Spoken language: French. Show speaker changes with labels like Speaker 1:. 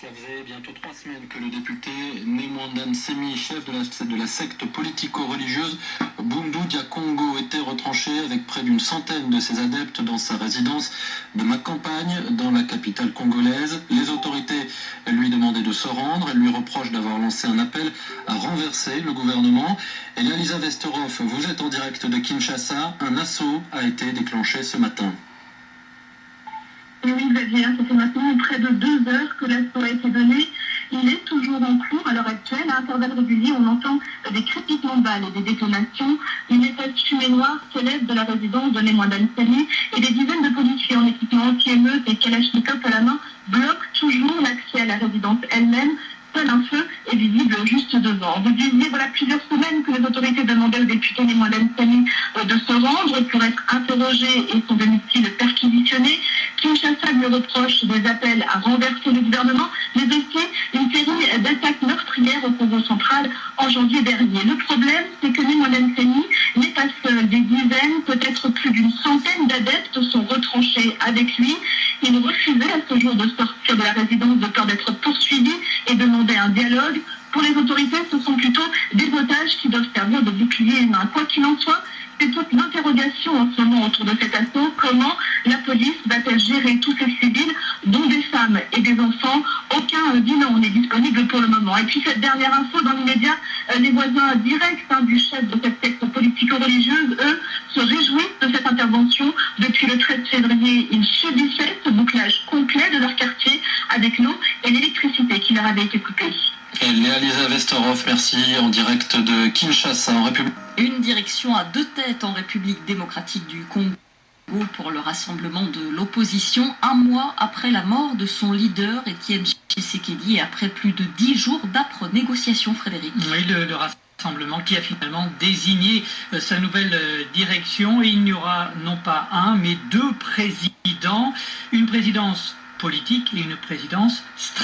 Speaker 1: Cela faisait bientôt 3 semaines que le député Nemwanda Nsemi, chef de la secte politico-religieuse Bundu dia Congo, était retranché avec près d'une centaine de ses adeptes dans sa résidence de Makampagne, dans la capitale congolaise. Les autorités lui demandaient de se rendre. Elles lui reprochent d'avoir lancé un appel à renverser le gouvernement. Et Elisa Vesterhoff, vous êtes en direct de Kinshasa. Un assaut a été déclenché ce matin.
Speaker 2: Oui, Xavier, ça fait maintenant près de 2 heures que l'assaut a été donné. Il est toujours en cours à l'heure actuelle. À intervalles réguliers, on entend des crépitements de balles et des détonations. Une épaisse fumée noire s'élève de la résidence de Nemwanda Nsemi et des dizaines de policiers en équipement anti-émeute et kalachnikov à la main bloquent toujours l'accès à la résidence elle-même. Seul un feu est visible juste devant. Vous disiez, voilà plusieurs semaines que les autorités demandaient au député Nemwanda Nsemi de se rendre pour être interrogé et son domicile perquisitionné. Kinshasa lui reproche des appels à renverser le gouvernement, mais aussi une série d'attaques meurtrières au Congo central en janvier dernier. Le problème, c'est que Nemwanda Nsemi n'est pas seul. Des dizaines, peut-être plus d'une centaine d'adeptes sont retranchés avec lui. Il refusait à ce jour de sortir de la résidence de peur d'être poursuivi et demandait un dialogue. Pour les autorités, ce sont plutôt des otages qui doivent servir de bouclier humain. Quoi qu'il en soit, c'est toute l'interrogation en ce moment autour de cet assaut. Comment la police va-t-elle gérer tous ces civils, dont des femmes et des enfants? Aucun bilan n'est disponible pour le moment. Et puis cette dernière info, dans l'immédiat, les voisins directs du chef de cette secte politico-religieuse, eux, se réjouissent de cette intervention. Depuis le 13 février, ils subissaient ce bouclage complet de leur quartier avec l'eau et l'électricité qui leur avait été coupée.
Speaker 1: Elisa Vesterhoff, merci, en direct de Kinshasa, en République.
Speaker 3: Une direction à 2 têtes en République démocratique du Congo pour le rassemblement de l'opposition, un mois après la mort de son leader, Étienne Tshisekedi, et après plus de 10 jours d'âpres négociations, Frédéric.
Speaker 4: Oui, le rassemblement qui a finalement désigné sa nouvelle direction. Et il n'y aura non pas un, mais 2 présidents, une présidence politique et une présidence stratégique.